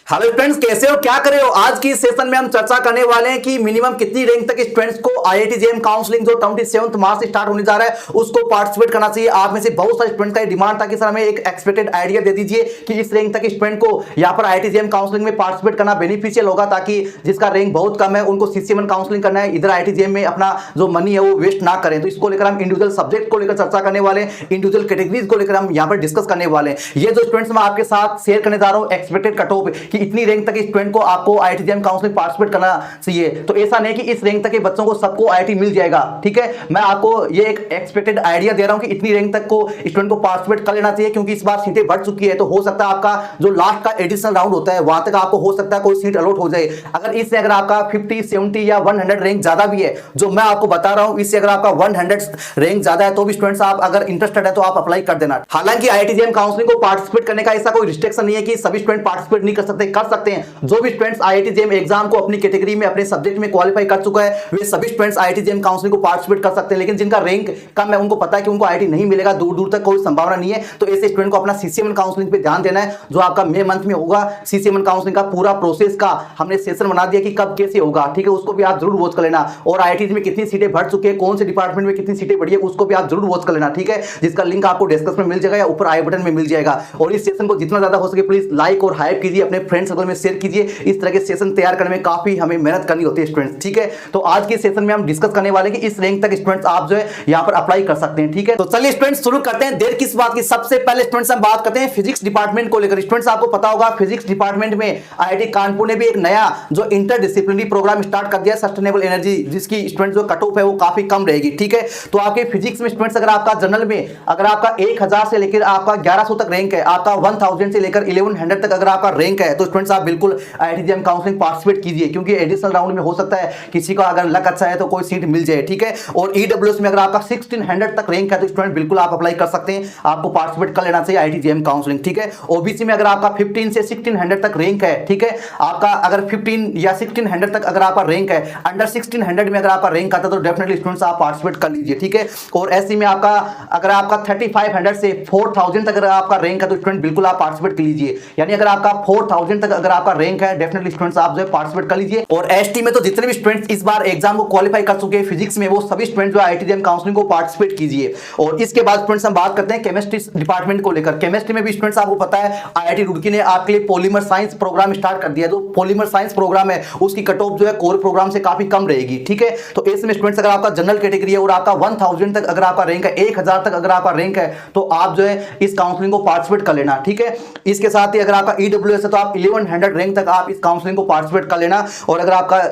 Hello friends, कैसे हो, क्या कर रहे हो। आज की सेशन में हम चर्चा करने वाले हैं कि मिनिमम कितनी रैंक तक स्टूडेंट्स को आईआईटी जेईई काउंसलिंग जो 27 मार्च से स्टार्ट होने जा रहा है उसको पार्टिसिपेट करना चाहिए। आप में से बहुत सारे स्टूडेंट का डिमांड था कि सर हमें एक एक्सपेक्टेड आइडिया दे दीजिए कि इस रैंक तक स्टूडेंट को यहाँ पर आईआईटी जेईई काउंसलिंग में पार्टिसिपेट करना बेनिफिशियल होगा, ताकि जिसका रैंक बहुत कम है उनको सीसीएमएन काउंसलिंग करना है, इधर आईआईटी जेईई में अपना जो मनी है वो वेस्ट ना करें। तो इसको लेकर हम इंडिविजुअल सब्जेक्ट को लेकर चर्चा करने वाले हैं, इंडिविजुअल कैटेगरीज को लेकर हम यहाँ पर डिस्कस करने वाले हैं। ये जो स्टूडेंट्स मैं आपके साथ शेयर करने जा रहा हूँ एक्सपेक्टेड कट ऑफ कि इतनी रैंक तक स्टूडेंट को आपको आईआईटी जेईई काउंसलिंग पार्टिसिपेट करना चाहिए। तो ऐसा नहीं कि इस रैंक तक के बच्चों को सबको आईआईटी मिल जाएगा, ठीक है। मैं आपको ये एक एक्सपेक्टेड आइडिया दे रहा हूं कि इतनी रैंक तक को स्टूडेंट को पार्टिसिपेट कर लेना चाहिए, क्योंकि इस बार सीटें बढ़ चुकी है। तो हो सकता है आपका जो लास्ट का एडिशनल राउंड होता है वहां तक आपको हो सकता है कोई सीट अलॉट हो जाए। अगर आपका 50, 70 या 100 रैंक ज्यादा भी है, जो मैं आपको बता रहा हूं, इससे अगर आपका 100 रैंक ज्यादा है तो भी स्टूडेंट्स आप अगर इंटरेस्टेड है तो आप अप्लाई कर देना। हालांकि आईआईटी जेईई काउंसलिंग को पार्टिसिपेट करने का ऐसा कोई रिस्ट्रिक्शन नहीं है कि सभी स्टूडेंट पार्टिसिपेट नहीं कर सकते, कर सकते हैं। जो भी स्टूडेंट्स आईआईटी जेईई एग्जाम को अपनी कैटेगरी में अपने सब्जेक्ट में क्वालिफाई कर चुका है वे सभी स्टूडेंट्स आईआईटी जेईई काउंसलिंग को पार्टिसिपेट कर सकते हैं। लेकिन जिनका रैंक कम है उनको पता है कि उनको आईआईटी नहीं मिलेगा, दूर दूर तक कोई संभावना नहीं है, तो ऐसे स्टूडेंट को अपना सीसीएमएन काउंसलिंग पे ध्यान देना है, जो आपका मई मंथ में होगा। सीसीएमएन काउंसलिंग का पूरा प्रोसेस का हमने सेशन बना दिया कि कब कैसे होगा, ठीक है। उसको भी आप जरूर वॉच कर लेना। और आईआईटी में कितनी सीटें भर चुकी है, कौन से डिपार्टमेंट में कितनी सीटें बढ़ी है, उसको भी आप जरूर वॉच कर लेना, ठीक है। जिसका लिंक आपको डिस्क्रिप्शन में मिल जाएगा या ऊपर आई बटन में मिल जाएगा। और इस सेशन को जितना ज्यादा हो सके प्लीज लाइक और हाइप कीजिए, अपने फ्रेंड सर्कल में शेयर कीजिए। इस तरह के सेशन तैयार करने में काफी हमें मेहनत करनी होती है स्टूडेंट्स, ठीक है। तो आज के सेशन में हम डिस्कस करने वाले हैं कि इस रैंक तक स्टूडेंट्स आप जो है यहाँ पर अप्लाई कर सकते हैं, ठीक है। तो चलिए स्टूडेंट्स शुरू करते हैं, देर किस बात की। सबसे पहले स्टूडेंट्स हम बात करते हैं फिजिक्स डिपार्टमेंट को लेकर। स्टूडेंट्स आपको पता होगा फिजिक्स डिपार्टमेंट में आईआईटी कानपुर ने भी एक नया जो इंटरडिसिप्लिनरी प्रोग्राम स्टार्ट कर दिया है, सस्टेनेबल एनर्जी, जिसकी स्टूडेंट्स जो कट ऑफ है वो काफी कम रहेगी, ठीक है। तो आपके फिजिक्स में स्टूडेंट्स अगर आपका जनरल में अगर आपका 1000 से लेकर आपका 1100 तक रैंक है, आपका 1000 से लेकर 1100 तक अगर आपका रैंक है, तो स्टूडेंट्स आप बिल्कुल आईआईटी जेईई काउंसलिंग पार्टिसिपेट कीजिए, क्योंकि एडिशनल राउंड में हो सकता है किसी का अगर लक अच्छा है तो कोई सीट मिल जाए, ठीक है। और ईडब्ल्यूएस में अगर आपका 1600 तक रैंक है तो स्टूडेंट बिल्कुल आप अप्लाई कर सकते हैं, आपको पार्टिसिपेट कर लेना चाहिए आईआईटी जेईई काउंसलिंग, ठीक है। ओबीसी में अगर आपका 15 से 1600 तक रैंक है, ठीक है, आपका अगर 15 या 1600 तक अगर आपका रैंक है, अंडर 1600 में अगर आपका रैंक आता है तो डेफिनेटली स्टूडेंट्स आप पार्टिसिपेट कर लीजिए, ठीक है। और एससी में आपका अगर आपका 3500 से 4000 तक अगर आपका रैंक है तो स्टूडेंट बिल्कुल आप पार्टिसिपेट कर लीजिए। यानी अगर आपका 4000 तक अगर आपका रैंक है डेफिनेटली स्टूडेंट्स आप जो है पार्टिसिपेट कर लीजिए। और एसटी में तो जितने भी स्टूडेंट्स इस बार एग्जाम को क्वालिफाई कर चुके हैं फिजिक्स में, वो सभी स्टूडेंट जो आईआईटी जेईई काउंसलिंग को पार्टिसिपेट कीजिए। और इसके बाद स्टूडेंट्स हम बात करते हैं केमिस्ट्री डिपार्टमेंट को लेकर। केमिस्ट्री में भी स्टूडेंट्स आपको पता है आईआईटी रुड़की ने आपके लिए पॉलीमर साइंस प्रोग्राम स्टार्ट कर दिया है। जो पॉलीमर साइंस प्रोग्राम है उसकी कट ऑफ जो है कोर प्रोग्राम से काफी कम रहेगी, ठीक है। तो इसमें स्टूडेंट्स अगर आपका जनरल कैटेगरी है और आपका 1000 तक अगर आपका रैंक है, 1000 तक अगर आपका रैंक है, तो आप जो है इस काउंसलिंग को पार्टिसिपेट कर लेना, ठीक है। इसके साथ ही अगर आपका ईडब्ल्यूएस है तो आप 1100 रैंक तक आप इस काउंसलिंग को पार्टिसिपेट कर लेना। और अगर आपका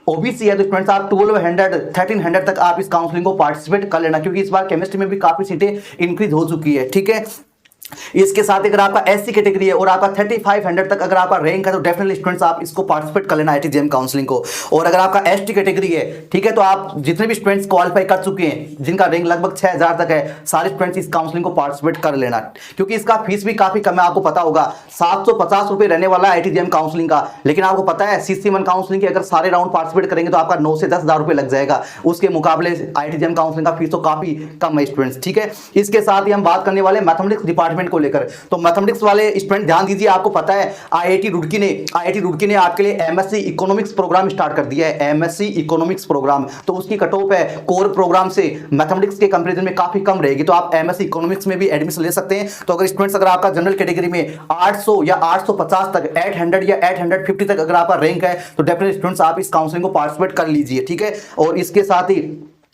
ओबीसी है तो स्टूडेंट्स आप 1200 1300 तक आप इस काउंसलिंग को पार्टिसिपेट कर लेना, क्योंकि इस बार केमिस्ट्री में भी काफी सीटें इंक्रीज हो चुकी है, ठीक है। इसके साथ अगर आपका एससी कैटेगरी है और आपका 3500 तक अगर आपका रैंक है तो डेफिनेटली स्टूडेंट्स आप इसको पार्टिसिपेट कर लेना आईआईटी जेईई काउंसलिंग को। और अगर आपका एसटी कैटेगरी है, ठीक है, तो आप जितने भी स्टूडेंट्स क्वालिफाई कर चुके हैं जिनका रैंक लगभग 6000 तक है, सारे स्टूडेंट्स इस काउंसलिंग को पार्टिसिपेट कर लेना, क्योंकि इसका फीस भी काफी कम है। आपको पता होगा 750 रुपए रहने वाला है आईआईटी जेईई काउंसलिंग का। लेकिन आपको पता है सीसीएमएन काउंसलिंग के अगर सारे राउंड पार्टिसिपेट करेंगे तो आपका 9 से 10,000 रुपए लग जाएगा। उसके मुकाबले आईआईटी जेईई काउंसलिंग का फीस तो काफी कम है स्टूडेंट्स, ठीक है। इसके साथ ही हम बात करने वाले मैथमेटिक्स डिपार्टमेंट को लेकर। तो मैथमेटिक्स वाले स्टूडेंट ध्यान दीजिए, आपको पता है आईआईटी रुड़की ने आपके लिए एमएससी इकोनॉमिक्स प्रोग्राम स्टार्ट कर दिया है, एमएससी इकोनॉमिक्स प्रोग्राम। तो उसकी कट ऑफ है कोर प्रोग्राम से मैथमेटिक्स के कंपैरिजन में काफी कम रहेगी, तो आप एमएससी इकोनॉमिक्स में भी एडमिशन ले सकते हैं। तो अगर स्टूडेंट्स अगर आपका जनरल कैटेगरी में 800 या 850 तक, 800 या 850 तक अगर आपका रैंक है तो डेफिनेटली स्टूडेंट्स आप इस काउंसलिंग को पार्टिसिपेट कर लीजिए, ठीक है। और इसके साथ ही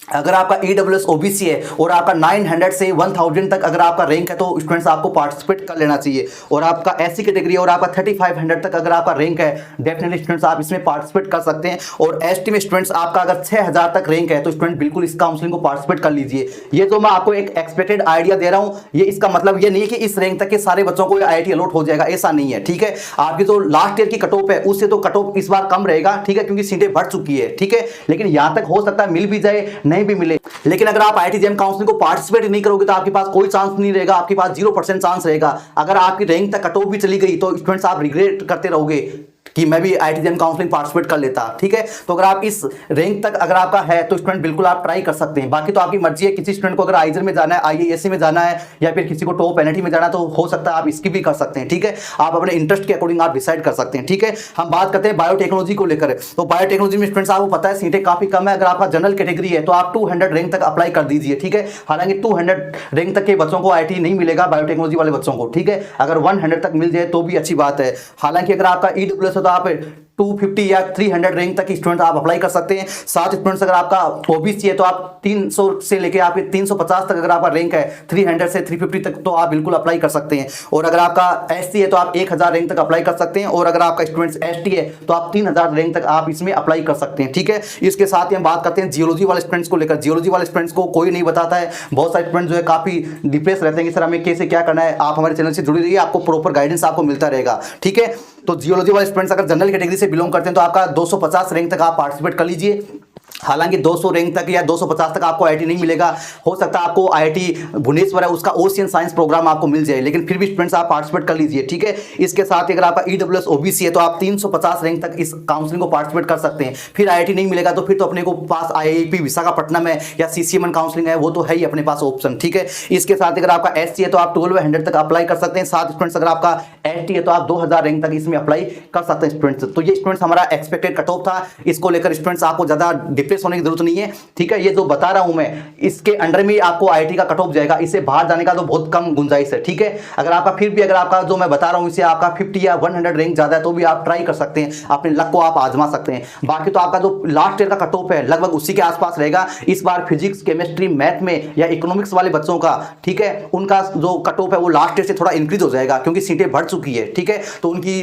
अगर आपका ईडब्ल्यूएस ओबीसी है और आपका 900 से 1000 तक अगर आपका रैंक है तो स्टूडेंट्स आपको पार्टिसिपेट कर लेना चाहिए। और आपका एससी कैटेगरी और आपका 3500 तक अगर आपका रैंक है डेफिनेटली स्टूडेंट्स आप इसमें पार्टिसिपेट कर सकते हैं। और एसटी में स्टूडेंट्स आपका अगर 6000 तक रैंक है तो स्टूडेंट बिल्कुल इस काउंसलिंग को पार्टिसिपेट कर लीजिए। ये तो मैं आपको एक एक्सपेक्टेड आइडिया दे रहा हूँ, ये इसका मतलब ये नहीं है कि इस रैंक तक के सारे बच्चों को आईआईटी अलॉट हो जाएगा, ऐसा नहीं है, ठीक है। आपकी जो लास्ट ईयर की कट ऑफ है उससे तो कट ऑफ इस बार कम रहेगा, ठीक है, क्योंकि सीटें बढ़ चुकी है, ठीक है। लेकिन यहां तक हो सकता है मिल भी जाए, नहीं भी मिले। लेकिन अगर आप आईआईटी जेईई काउंसलिंग को पार्टिसिपेट नहीं करोगे तो आपके पास कोई चांस नहीं रहेगा, आपके पास 0% चांस रहेगा। अगर आपकी रैंक तक कट ऑफ भी चली गई तो स्टूडेंट्स आप रिग्रेट करते रहोगे कि मैं भी IIT काउंसलिंग पार्टिसिपेट कर लेता, ठीक है। तो अगर आप इस रैंक तक अगर आपका है तो स्टूडेंट बिल्कुल आप ट्राई कर सकते हैं। बाकी तो आपकी मर्जी है, किसी स्टूडेंट को अगर आइजर में जाना है, IISc में जाना है, या फिर किसी को टॉप NIT में जाना है, तो हो सकता है आप इसकी भी कर सकते हैं, ठीक है। आप अपने इंटरेस्ट के अकॉर्डिंग आप डिसाइड कर सकते हैं, ठीक है। हम बात करते हैं बायोटेक्नोलॉजी को लेकर। तो बायोटेक्नोलॉजी में स्टूडेंट्स आपको पता है सीटें काफी कम है। अगर आपका जनरल कैटेगरी है तो आप 200 रैंक तक अप्लाई कर दीजिए, ठीक है। हालांकि 200 रैंक तक के बच्चों को IIT नहीं मिलेगा, बायोटेक्नोलॉजी वाले बच्चों को, ठीक है। अगर 100 तक मिल जाए तो भी अच्छी बात है। हालांकि अगर आपका EWS है तो आप 250 या 300 रैंक तक स्टूडेंट आप अप्लाई कर सकते हैं। 7 स्टूडेंट्स अगर आपका OBC है तो आप 300 से लेके आपके 350 तक अगर आपका रैंक है, 300 से 350 तक तो आप बिल्कुल अप्लाई कर सकते हैं। और अगर आपका SC है तो आप 1000 रैंक तक अप्लाई कर सकते हैं। और अगर आपका स्टूडेंट्स ST है तो आप 3000 रैंक तक आप इसमें अप्लाई कर सकते हैं, ठीक है। इसके साथ ही हम बात करते हैं जियोलॉजी वाले स्टूडेंट्स को लेकर। जियोलॉजी वाले स्टूडेंट्स को कोई नहीं बताता है। बहुत सारे स्टूडेंट जो है काफी डिप्रेस रहते हैं कि सर हमें कैसे क्या करना है। आप हमारे चैनल से जुड़ी रहिए, आपको प्रॉपर गाइडेंस आपको मिलता रहेगा, ठीक है। तो जियोलॉजी वाले स्टूडेंट्स अगर जनरल कैटेगरी से बिलोंग करते हैं तो आपका 250 रैंक तक आप पार्टिसिपेट कर लीजिए। हालांकि 200 रैंक तक या 250 तक आपको IIT नहीं मिलेगा। हो सकता है आपको IIT भुवनेश्वर है उसका ओशियन साइंस प्रोग्राम आपको मिल जाए, लेकिन फिर भी स्टूडेंट्स आप पार्टिसिपेट कर लीजिए, ठीक है। इसके साथ ही अगर आपका EWS OBC है तो आप 350 रैंक तक इस काउंसलिंग को पार्टिसिपेट कर सकते हैं। फिर IIT नहीं मिलेगा तो फिर तो अपने को पास IIP विशाखापट्टनम है या CCMN काउंसलिंग है, वो तो है ही अपने पास ऑप्शन, ठीक है। इसके साथ अगर आपका SC है तो आप 1200 तक अप्लाई कर सकते हैं। 7 स्टूडेंट्स अगर आपका ST है तो आप 2000 रैंक तक इसमें अप्लाई कर सकते हैं स्टूडेंट्स। तो ये स्टूडेंट्स हमारा एक्सपेक्टेड कट ऑफ था। इसको लेकर स्टूडेंट्स आपको ज्यादा डिप्रेस होने की जरूरत नहीं है, ठीक है। ये जो बता रहा हूं मैं इसके अंडर में आपको IIT का कट ऑफ जाएगा। इससे बाहर जाने का तो बहुत कम गुंजाइश है, ठीक है। अगर आपका फिर भी अगर आपका जो मैं बता रहा हूं इससे आपका 50 या 100 रैंक ज्यादा है तो भी आप ट्राई कर सकते हैं, अपने लक को आप आजमा सकते हैं। बाकी तो आपका जो लास्ट ईयर का कट ऑफ है लगभग उसी के आसपास रहेगा। इस बार फिजिक्स, केमिस्ट्री, मैथ में या इकोनॉमिक्स वाले बच्चों का, ठीक है, उनका जो कट ऑफ है वो लास्ट ईयर से थोड़ा इंक्रीज हो जाएगा क्योंकि सीटें बढ़ चुकी है, ठीक है। तो उनकी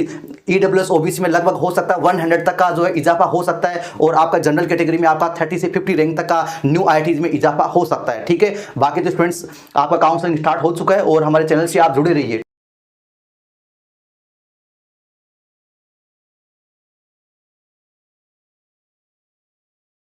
EWS OBC में लगभग हो सकता है 100 तक का जो है इजाफा हो सकता है। और आपका जनरल कैटेगरी में आपका 30 से 50 रैंक तक का न्यू IITs में इजाफा हो सकता है, ठीक है। बाकी तो स्टूडेंट्स आपका काउंसलिंग स्टार्ट हो चुका है और हमारे चैनल से आप जुड़े रहिए।